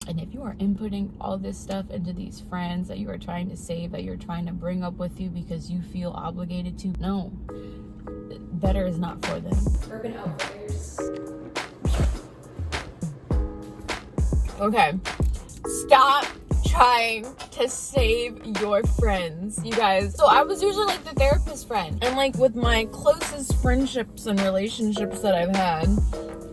And if you are inputting all this stuff into these friends that you are trying to save, that you're trying to bring up with you because you feel obligated to, no, better is not for them. Urban Outfitters. Okay, stop trying to save your friends, you guys. So I was usually like the therapist friend, and like with my closest friendships and relationships that I've had,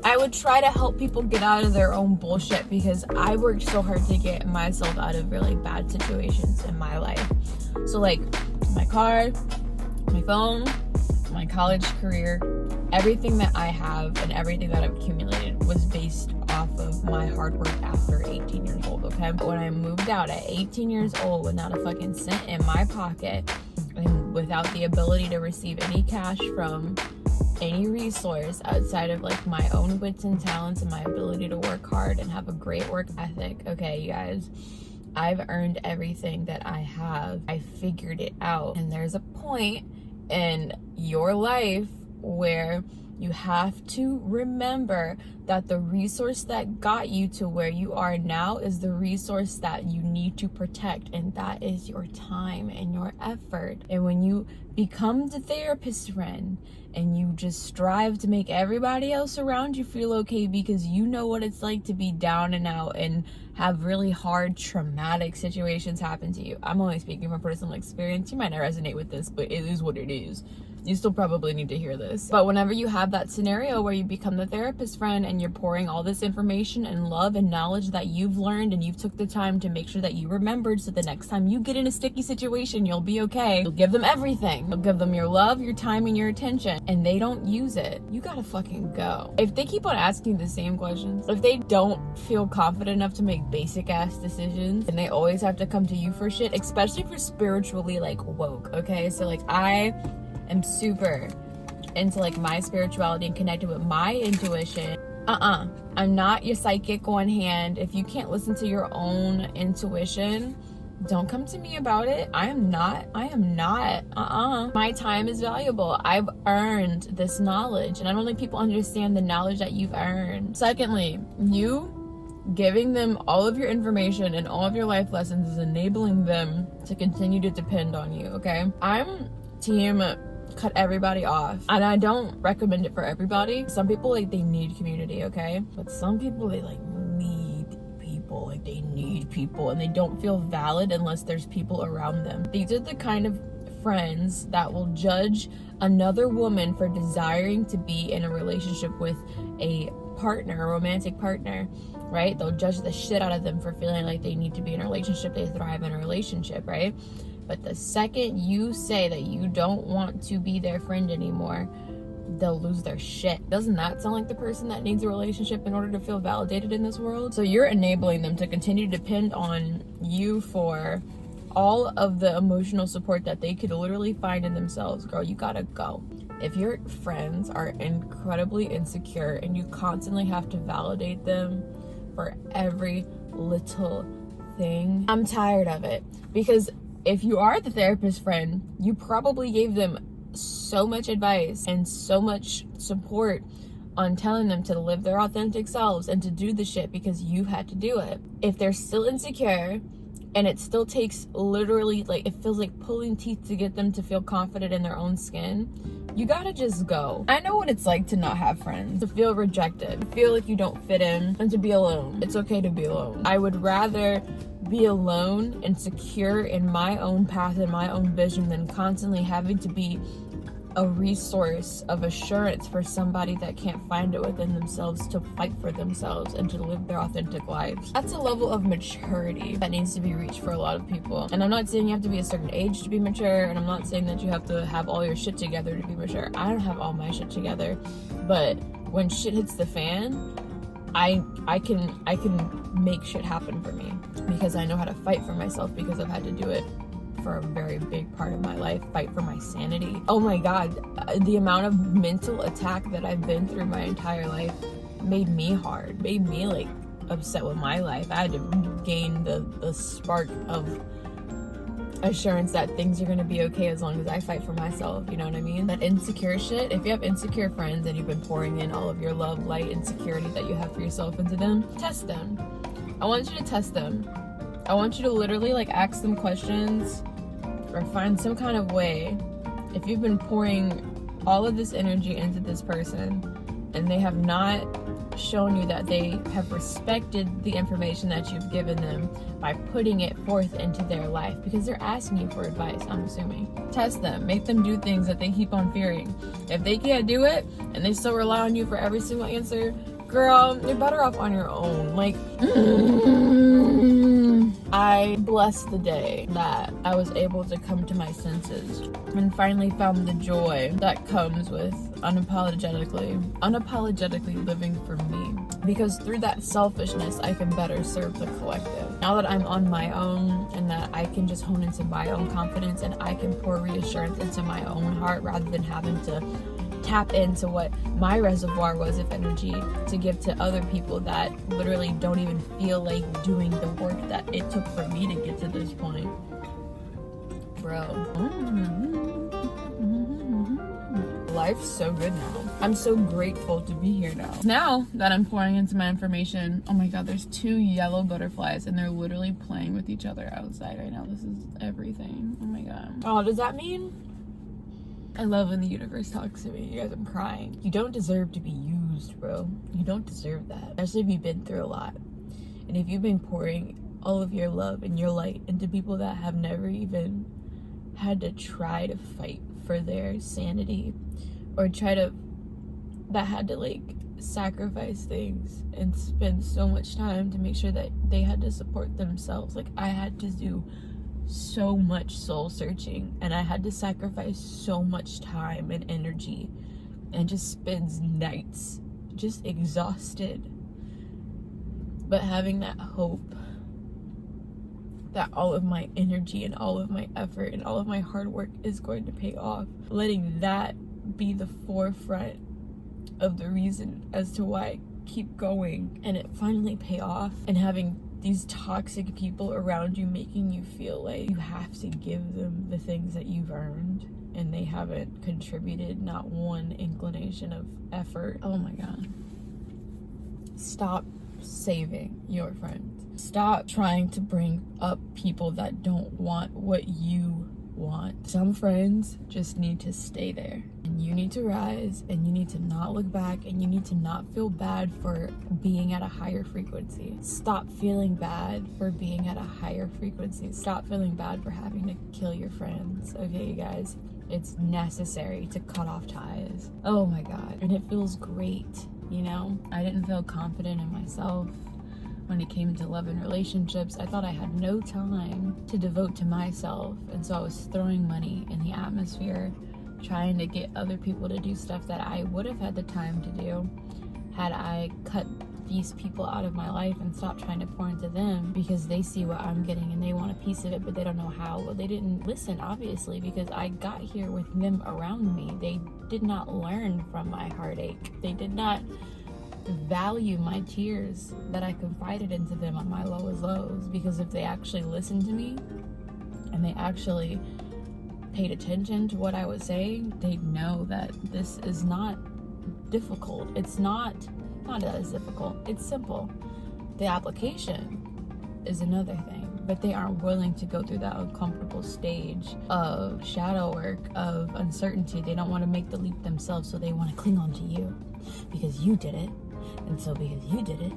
I would try to help people get out of their own bullshit because I worked so hard to get myself out of really bad situations in my life. So like my car, my phone, my college career, everything that I have and everything that I've accumulated was based off of my hard work after 18 years old, okay? But when I moved out at 18 years old with not a fucking cent in my pocket and without the ability to receive any cash from any resource outside of like my own wits and talents and my ability to work hard and have a great work ethic, okay, you guys, I've earned everything that I have. I figured it out. And there's a point in your life where you have to remember that the resource that got you to where you are now is the resource that you need to protect, and that is your time and your effort. And when you become the therapist friend and you just strive to make everybody else around you feel okay because you know what it's like to be down and out and have really hard traumatic situations happen to you. I'm only speaking from personal experience. You might not resonate with this, but it is what it is. You still probably need to hear this. But whenever you have that scenario where you become the therapist friend and you're pouring all this information and love and knowledge that you've learned and you've took the time to make sure that you remembered, so the next time you get in a sticky situation, you'll be okay. You'll give them everything. You'll give them your love, your time, and your attention, and they don't use it. You gotta fucking go. If they keep on asking the same questions, if they don't feel confident enough to make basic ass decisions and they always have to come to you for shit, especially for spiritually like woke, okay? So like I am super into like my spirituality and connected with my intuition. I'm not your psychic on hand. If you can't listen to your own intuition, don't come to me about it. I am not. My time is valuable. I've earned this knowledge, and I don't think people understand the knowledge that you've earned. Secondly, you giving them all of your information and all of your life lessons is enabling them to continue to depend on you, okay? I'm team cut everybody off, and I don't recommend it for everybody. Some people like they need community, okay? But some people they like need people, like they need people, and they don't feel valid unless there's people around them. These are the kind of friends that will judge another woman for desiring to be in a relationship with a partner, a romantic partner, right? They'll judge the shit out of them for feeling like they need to be in a relationship, they thrive in a relationship, right? But the second you say that you don't want to be their friend anymore, they'll lose their shit. Doesn't that sound like the person that needs a relationship in order to feel validated in this world? So you're enabling them to continue to depend on you for all of the emotional support that they could literally find in themselves. Girl, you gotta go. If your friends are incredibly insecure and you constantly have to validate them for every little thing, I'm tired of it. Because if you are the therapist friend, you probably gave them so much advice and so much support on telling them to live their authentic selves and to do the shit because you had to do it. If they're still insecure and it still takes literally, like, it feels like pulling teeth to get them to feel confident in their own skin, you gotta just go. I know what it's like to not have friends, to feel rejected, to feel like you don't fit in, and to be alone. It's okay to be alone. I would rather be alone and secure in my own path and my own vision than constantly having to be a resource of assurance for somebody that can't find it within themselves to fight for themselves and to live their authentic lives. That's a level of maturity that needs to be reached for a lot of people. And I'm not saying you have to be a certain age to be mature, and I'm not saying that you have to have all your shit together to be mature. I don't have all my shit together, but when shit hits the fan, I can make shit happen for me because I know how to fight for myself, because I've had to do it for a very big part of my life, fight for my sanity. Oh my God, the amount of mental attack that I've been through my entire life made me hard, made me like upset with my life. I had to gain the spark of assurance that things are gonna be okay as long as I fight for myself, you know what I mean? That insecure shit, if you have insecure friends and you've been pouring in all of your love, light, and security that you have for yourself into them, test them. I want you to test them. I want you to literally like ask them questions or find some kind of way. If you've been pouring all of this energy into this person and they have not shown you that they have respected the information that you've given them by putting it forth into their life, because they're asking you for advice, I'm assuming. Test them, make them do things that they keep on fearing. If they can't do it and they still rely on you for every single answer, girl, you're better off on your own. Like, I bless the day that I was able to come to my senses and finally found the joy that comes with unapologetically living for me. Because through that selfishness, I can better serve the collective. Now that I'm on my own and that I can just hone into my own confidence and I can pour reassurance into my own heart rather than having to tap into what my reservoir was of energy to give to other people that literally don't even feel like doing the work that it took for me to get to this point. Bro. Life's so good now. I'm so grateful to be here now. Now that I'm pouring into my information, oh my god, there's 2 yellow butterflies and they're literally playing with each other outside right now. This is everything. Oh my god. Oh, does that mean? I love when the universe talks to me. You guys, I'm crying. You don't deserve to be used, bro. You don't deserve that. Especially if you've been through a lot. And if you've been pouring all of your love and your light into people that have never even had to try to fight for their sanity or that had to like sacrifice things and spend so much time to make sure that they had to support themselves. Like, I had to do so much soul searching and I had to sacrifice so much time and energy and just spends nights just exhausted, but having that hope that all of my energy and all of my effort and all of my hard work is going to pay off, letting that be the forefront of the reason as to why I keep going and it finally pay off, and having these toxic people around you making you feel like you have to give them the things that you've earned and they haven't contributed not one inclination of effort. Oh my god. Stop saving your friends. Stop trying to bring up people that don't want what you want. Some friends just need to stay there, and you need to rise, and you need to not look back, and you need to not feel bad for being at a higher frequency. Stop feeling bad for being at a higher frequency. Stop feeling bad for having to kill your friends. Okay, you guys, it's necessary to cut off ties. Oh my god. And it feels great, you know? I didn't feel confident in myself when it came to love and relationships. I thought I had no time to devote to myself, and so I was throwing money in the atmosphere, trying to get other people to do stuff that I would have had the time to do had I cut these people out of my life and stopped trying to pour into them, because they see what I'm getting and they want a piece of it, but they don't know how. Well, they didn't listen, obviously, because I got here with them around me. They did not learn from my heartache. They did not value my tears that I confided into them on my lowest lows, because if they actually listened to me and they actually paid attention to what I was saying, they'd know that this is not difficult. It's not as difficult. It's simple. The application is another thing, but they aren't willing to go through that uncomfortable stage of shadow work, of uncertainty. They don't want to make the leap themselves, so they want to cling on to you because you did it. And so because you did it,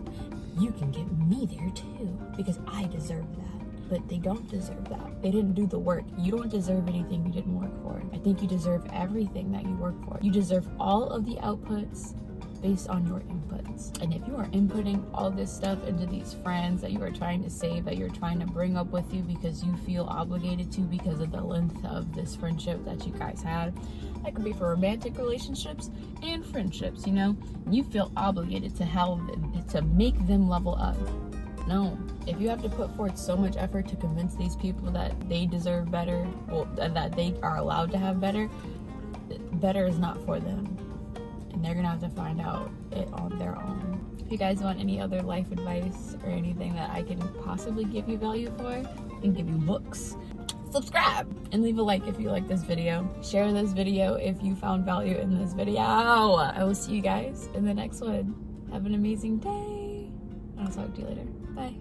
you can get me there too, because I deserve that. But they don't deserve that. They didn't do the work. You don't deserve anything you didn't work for. I think you deserve everything that you work for. You deserve all of the outputs based on your inputs. And if you are inputting all this stuff into these friends that you are trying to save, that you're trying to bring up with you because you feel obligated to because of the length of this friendship that you guys had, that could be for romantic relationships and friendships, you know? You feel obligated to make them level up. No. If you have to put forth so much effort to convince these people that they deserve better, well, that they are allowed to have better, better is not for them. And they're gonna have to find out it on their own. If you guys want any other life advice or anything that I can possibly give you value for, and give you books, subscribe and leave a like if you like this video. Share this video if you found value in this video. I will see you guys in the next one. Have an amazing day. I'll talk to you later. Bye.